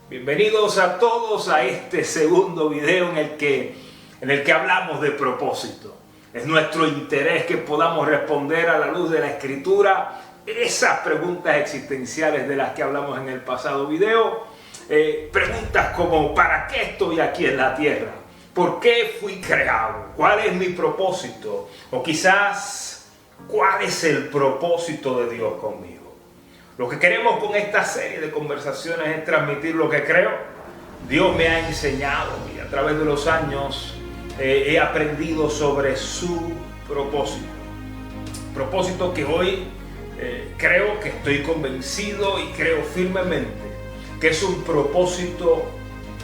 Bienvenidos a todos a este segundo video en el que hablamos de propósito. Es nuestro interés que podamos responder a la luz de la Escritura esas preguntas existenciales de las que hablamos en el pasado video. Preguntas como ¿para qué estoy aquí en la tierra? ¿Por qué fui creado? ¿Cuál es mi propósito? O quizás ¿cuál es el propósito de Dios conmigo? Lo que queremos con esta serie de conversaciones es transmitir lo que creo. Dios me ha enseñado y a través de los años he aprendido sobre su propósito. Propósito que hoy creo que estoy convencido y creo firmemente que es un propósito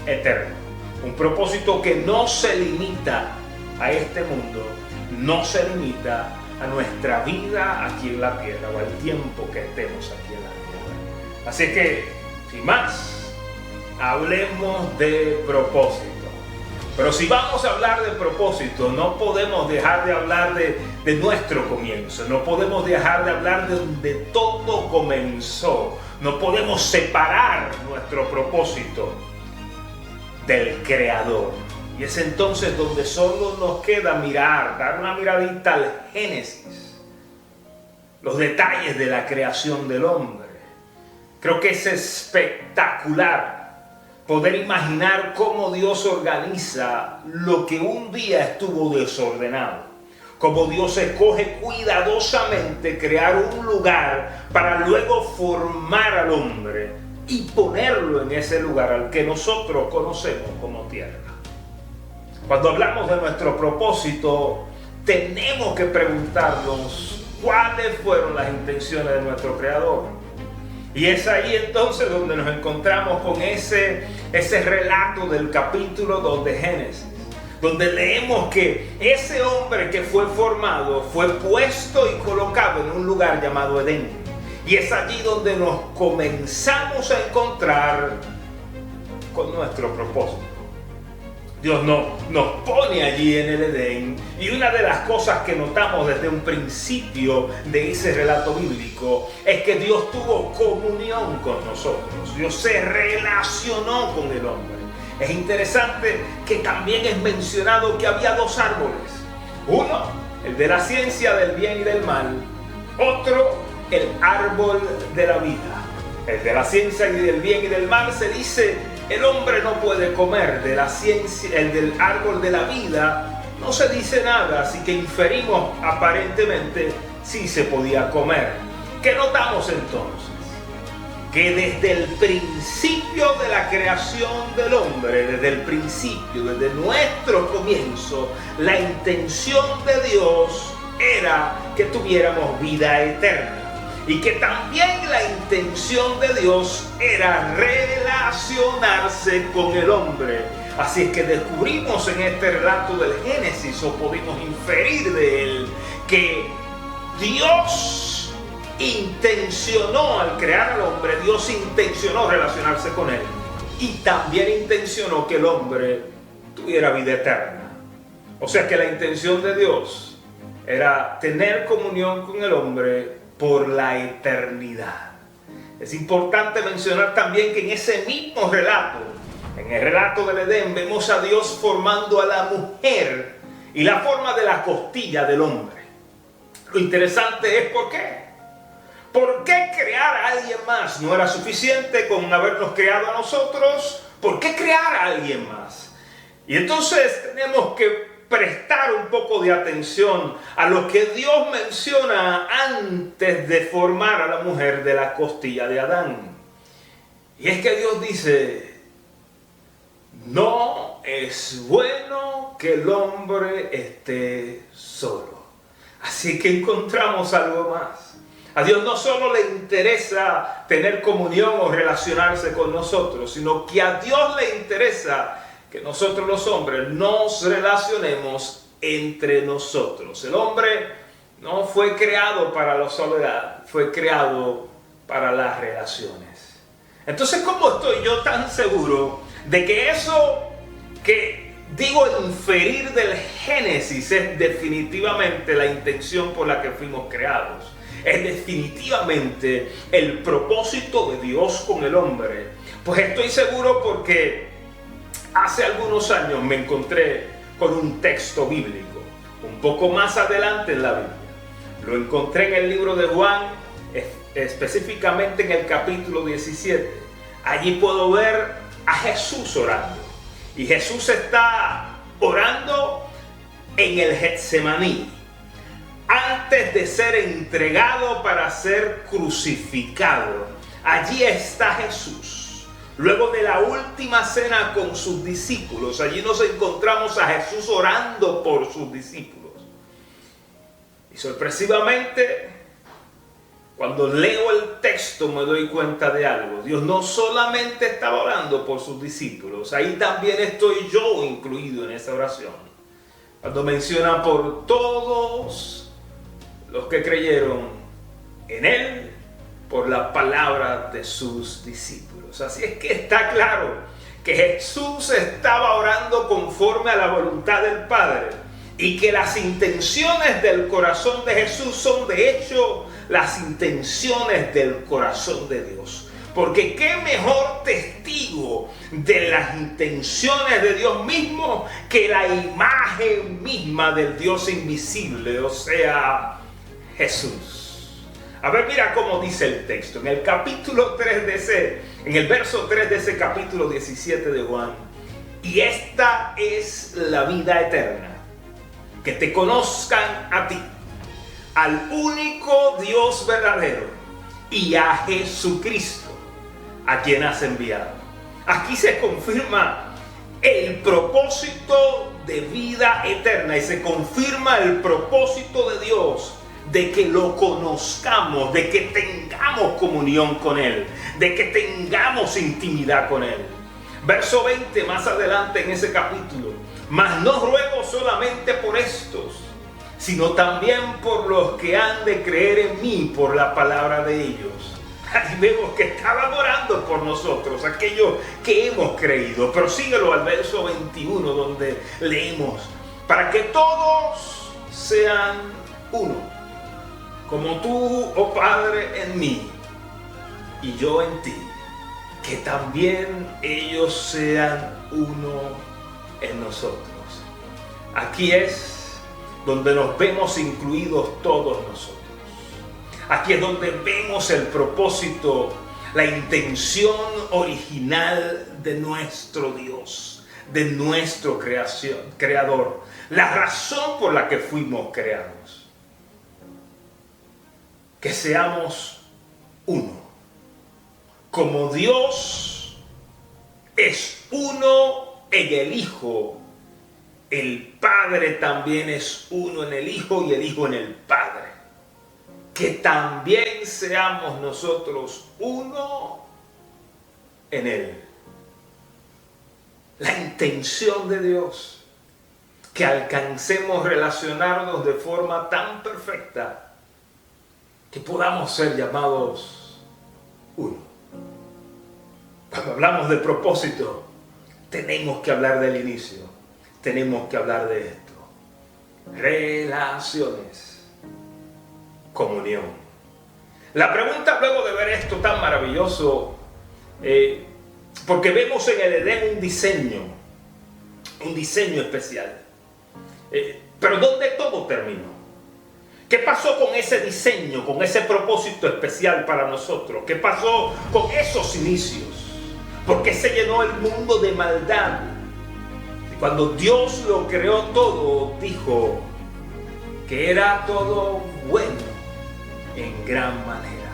eterno. Un propósito que no se limita a este mundo, no se limita a nuestra vida aquí en la tierra o al tiempo que estemos aquí en la tierra. Así que, sin más, hablemos de propósito. Pero si vamos a hablar de propósito, no podemos dejar de hablar de nuestro comienzo. No podemos dejar de hablar de donde todo comenzó. No podemos separar nuestro propósito del Creador. Y es entonces donde solo nos queda mirar, dar una miradita al Génesis, los detalles de la creación del hombre. Creo que es espectacular poder imaginar cómo Dios organiza lo que un día estuvo desordenado. Cómo Dios escoge cuidadosamente crear un lugar para luego formar al hombre y ponerlo en ese lugar al que nosotros conocemos como tierra. Cuando hablamos de nuestro propósito, tenemos que preguntarnos cuáles fueron las intenciones de nuestro Creador. Y es ahí entonces donde nos encontramos con ese relato del capítulo 2 de Génesis, donde leemos que ese hombre que fue formado fue puesto y colocado en un lugar llamado Edén. Y es allí donde nos comenzamos a encontrar con nuestro propósito. Dios nos pone allí en el Edén, y una de las cosas que notamos desde un principio de ese relato bíblico es que Dios tuvo comunión con nosotros. Dios se relacionó con el hombre. Es interesante que también es mencionado que había dos árboles. Uno, el de la ciencia del bien y del mal. Otro, el árbol de la vida. El de la ciencia y del bien y del mal se dice: el hombre no puede comer de la ciencia, el del árbol de la vida no se dice nada, así que inferimos aparentemente sí se podía comer. ¿Qué notamos entonces? Que desde el principio de la creación del hombre, desde el principio, desde nuestro comienzo, la intención de Dios era que tuviéramos vida eterna. Y que también la intención de Dios era relacionarse con el hombre. Así es que descubrimos en este relato del Génesis, o pudimos inferir de él, que Dios intencionó al crear al hombre, Dios intencionó relacionarse con él. Y también intencionó que el hombre tuviera vida eterna. O sea que la intención de Dios era tener comunión con el hombre por la eternidad. Es importante mencionar también que en ese mismo relato, en el relato del Edén, vemos a Dios formando a la mujer y la forma de la costilla del hombre. Lo interesante es ¿por qué? ¿Por qué crear a alguien más? ¿No era suficiente con habernos creado a nosotros? ¿Por qué crear a alguien más? Y entonces tenemos que prestar un poco de atención a lo que Dios menciona antes de formar a la mujer de la costilla de Adán. Y es que Dios dice: no es bueno que el hombre esté solo. Así que encontramos algo más. A Dios no solo le interesa tener comunión o relacionarse con nosotros, sino que a Dios le interesa que nosotros los hombres nos relacionemos entre nosotros. El hombre no fue creado para la soledad, fue creado para las relaciones. Entonces, ¿cómo estoy yo tan seguro de que eso que digo inferir del Génesis, es definitivamente la intención por la que fuimos creados. Es definitivamente el propósito de Dios con el hombre. Pues estoy seguro porque hace algunos años me encontré con un texto bíblico, un poco más adelante en la Biblia. Lo encontré en el libro de Juan, específicamente en el capítulo 17. Allí puedo ver a Jesús orando. Y Jesús está orando en el Getsemaní, antes de ser entregado para ser crucificado. Allí está Jesús. Luego de la última cena con sus discípulos, allí nos encontramos a Jesús orando por sus discípulos. Y sorpresivamente, cuando leo el texto me doy cuenta de algo. Dios no solamente estaba orando por sus discípulos, ahí también estoy yo incluido en esa oración. Cuando menciona por todos los que creyeron en Él por la palabra de sus discípulos. Así es que está claro que Jesús estaba orando conforme a la voluntad del Padre y que las intenciones del corazón de Jesús son de hecho las intenciones del corazón de Dios. Porque qué mejor testigo de las intenciones de Dios mismo que la imagen misma del Dios invisible, o sea, Jesús. A ver, mira cómo dice el texto. En el capítulo 3 en el verso 3 de ese capítulo 17 de Juan. Y esta es la vida eterna, que te conozcan a ti, al único Dios verdadero, y a Jesucristo, a quien has enviado. Aquí se confirma el propósito de vida eterna y se confirma el propósito de Dios de que lo conozcamos, de que tengamos comunión con Él, de que tengamos intimidad con Él. Verso 20 más adelante en ese capítulo. Mas no ruego solamente por estos, sino también por los que han de creer en mí por la palabra de ellos. Ahí vemos que estaban orando por nosotros, aquellos que hemos creído. Pero síguelo al verso 21 donde leemos: para que todos sean uno, como tú, oh Padre, en mí y yo en ti, que también ellos sean uno en nosotros. Aquí es donde nos vemos incluidos todos nosotros. Aquí es donde vemos el propósito, la intención original de nuestro Dios, de nuestro creador, la razón por la que fuimos creados. Que seamos uno. Como Dios es uno en el Hijo, el Padre también es uno en el Hijo y el Hijo en el Padre. Que también seamos nosotros uno en Él. La intención de Dios, que alcancemos relacionarnos de forma tan perfecta que podamos ser llamados uno. Cuando hablamos de propósito, tenemos que hablar del inicio, tenemos que hablar de esto. Relaciones, comunión. La pregunta luego de ver esto tan maravilloso, porque vemos en el Edén un diseño especial. Pero ¿dónde todo terminó? ¿Qué pasó con ese diseño, con ese propósito especial para nosotros? ¿Qué pasó con esos inicios? ¿Por qué se llenó el mundo de maldad? Y cuando Dios lo creó todo, dijo que era todo bueno en gran manera.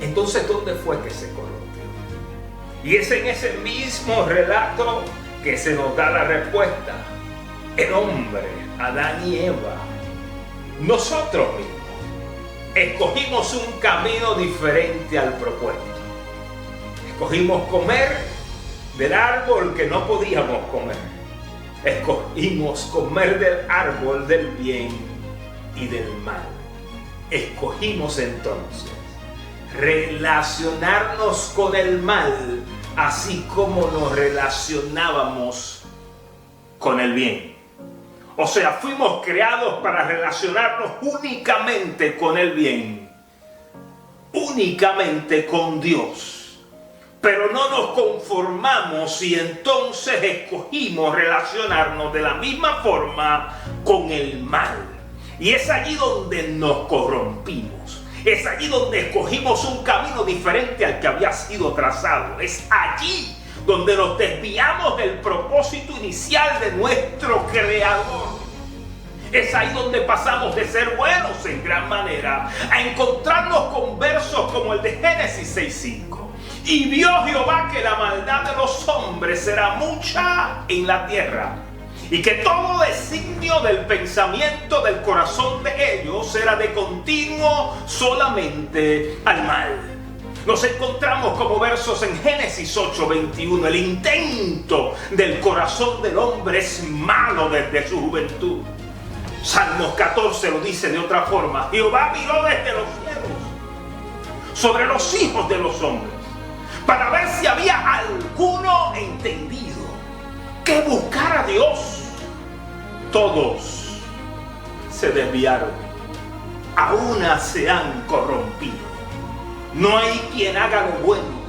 Entonces, ¿dónde fue que se corrompió? Y es en ese mismo relato que se nos da la respuesta. El hombre, Adán y Eva, nosotros mismos escogimos un camino diferente al propuesto. Escogimos comer del árbol que no podíamos comer. Escogimos comer del árbol del bien y del mal. Escogimos entonces relacionarnos con el mal, así como nos relacionábamos con el bien. O sea, fuimos creados para relacionarnos únicamente con el bien, únicamente con Dios. Pero no nos conformamos y entonces escogimos relacionarnos de la misma forma con el mal. Y es allí donde nos corrompimos. Es allí donde escogimos un camino diferente al que había sido trazado. Es allí donde nos desviamos del propósito inicial de nuestro Creador. Es ahí donde pasamos de ser buenos en gran manera a encontrarnos con versos como el de Génesis 6:5. Y vio Jehová que la maldad de los hombres será mucha en la tierra, y que todo designio del pensamiento del corazón de ellos era de continuo solamente al mal. Nos encontramos como versos en Génesis 8:21. El intento del corazón del hombre es malo desde su juventud. Salmos 14 lo dice de otra forma. Jehová miró desde los cielos sobre los hijos de los hombres para ver si había alguno entendido que buscara a Dios. Todos se desviaron, a una se han corrompido. No hay quien haga lo bueno,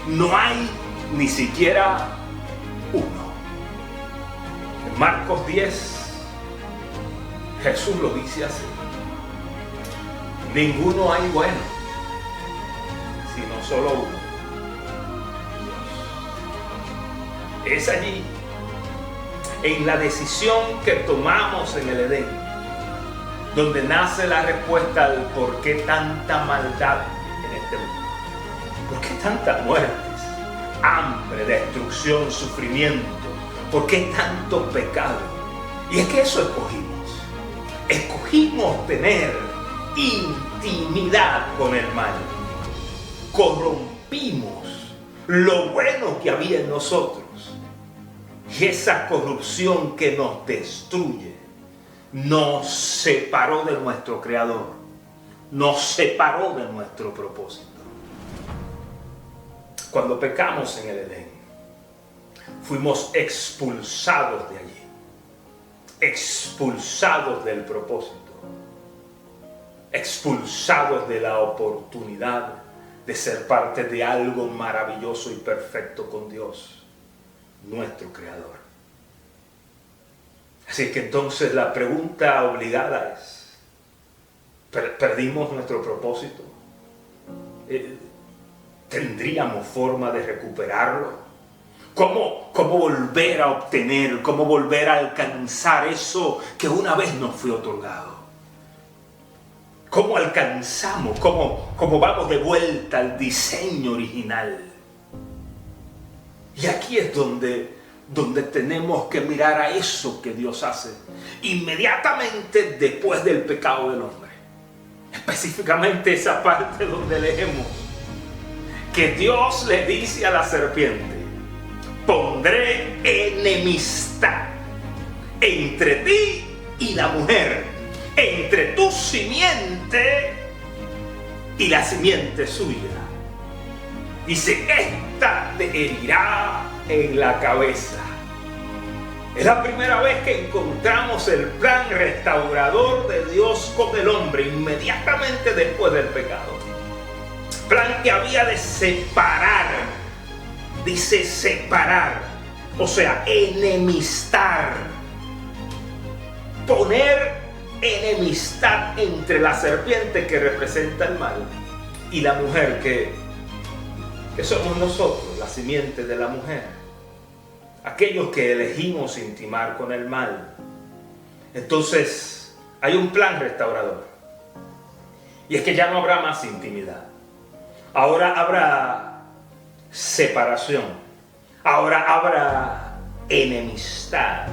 no hay ni siquiera uno. En Marcos 10, Jesús lo dice así: ninguno hay bueno, sino solo uno, Dios. Es allí, en la decisión que tomamos en el Edén, donde nace la respuesta al por qué tanta maldad en este mundo. ¿Por qué tantas muertes, hambre, destrucción, sufrimiento? ¿Por qué tanto pecado? Y es que eso escogimos. Escogimos tener intimidad con el mal. Corrompimos lo bueno que había en nosotros. Y esa corrupción que nos destruye nos separó de nuestro Creador, nos separó de nuestro propósito. Cuando pecamos en el Edén, fuimos expulsados de allí, expulsados del propósito, expulsados de la oportunidad de ser parte de algo maravilloso y perfecto con Dios, nuestro Creador. Así que entonces la pregunta obligada es: ¿perdimos nuestro propósito? ¿Tendríamos forma de recuperarlo? ¿Cómo volver a obtener, cómo volver a alcanzar eso que una vez nos fue otorgado? ¿Cómo alcanzamos, cómo vamos de vuelta al diseño original? Y aquí es donde tenemos que mirar a eso que Dios hace inmediatamente después del pecado del hombre. Específicamente esa parte donde leemos que Dios le dice a la serpiente: pondré enemistad entre ti y la mujer, entre tu simiente y la simiente suya. Dice: esta te herirá en la cabeza. Es la primera vez que encontramos el plan restaurador de Dios con el hombre inmediatamente después del pecado. Plan que había de separar, dice separar, o sea, enemistar. Poner enemistad entre la serpiente, que representa el mal, y la mujer, que somos nosotros, la simiente de la mujer, aquellos que elegimos intimar con el mal. Entonces hay un plan restaurador, y es que ya no habrá más intimidad. Ahora habrá separación, ahora habrá enemistad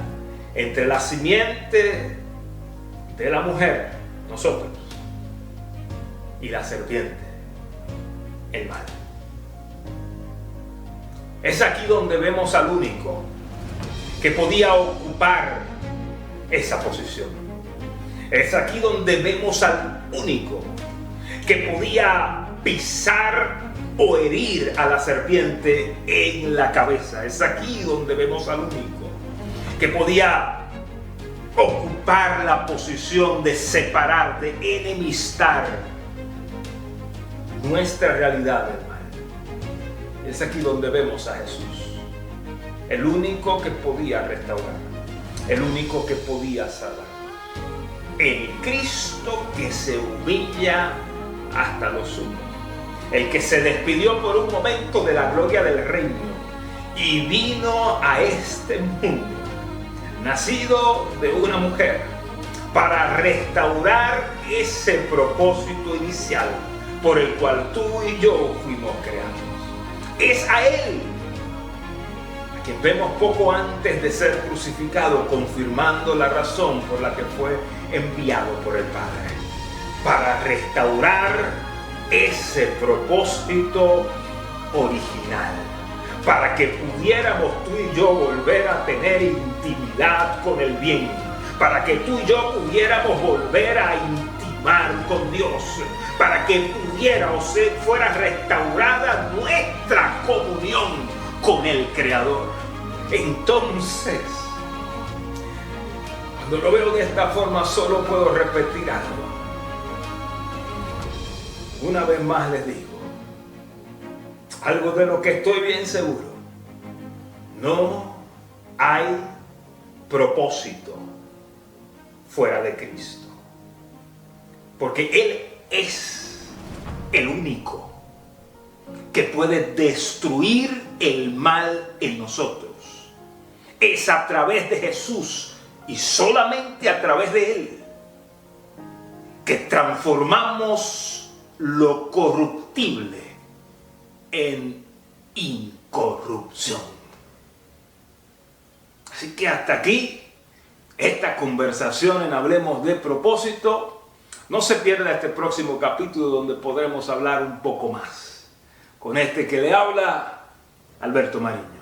entre la simiente de la mujer, nosotros, y la serpiente, el mal. Es aquí donde vemos al único que podía ocupar esa posición. Es aquí donde vemos al único que podía pisar o herir a la serpiente en la cabeza. Es aquí donde vemos al único que podía ocupar la posición de separar, de enemistar nuestra realidad del mal. Es aquí donde vemos a Jesús, el único que podía restaurar, el único que podía salvar, el Cristo que se humilla hasta lo sumo, el que se despidió por un momento de la gloria del reino y vino a este mundo, nacido de una mujer, para restaurar ese propósito inicial por el cual tú y yo fuimos creados. Es a Él a quien vemos poco antes de ser crucificado, confirmando la razón por la que fue enviado por el Padre, para restaurar ese propósito original, para que pudiéramos tú y yo volver a tener intimidad con el bien, para que tú y yo pudiéramos volver a intimar con Dios, para que pudiera o fuera restaurada nuestra comunión con el Creador. Entonces, cuando lo veo de esta forma, solo puedo repetir algo. Una vez más les digo, algo de lo que estoy bien seguro: no hay propósito fuera de Cristo, porque Él es el único que puede destruir el mal en nosotros. Es a través de Jesús y solamente a través de Él que transformamos lo corruptible en incorrupción. Así que hasta aquí esta conversación en Hablemos de Propósito. No se pierda este próximo capítulo donde podremos hablar un poco más con este que le habla, Alberto Mariño.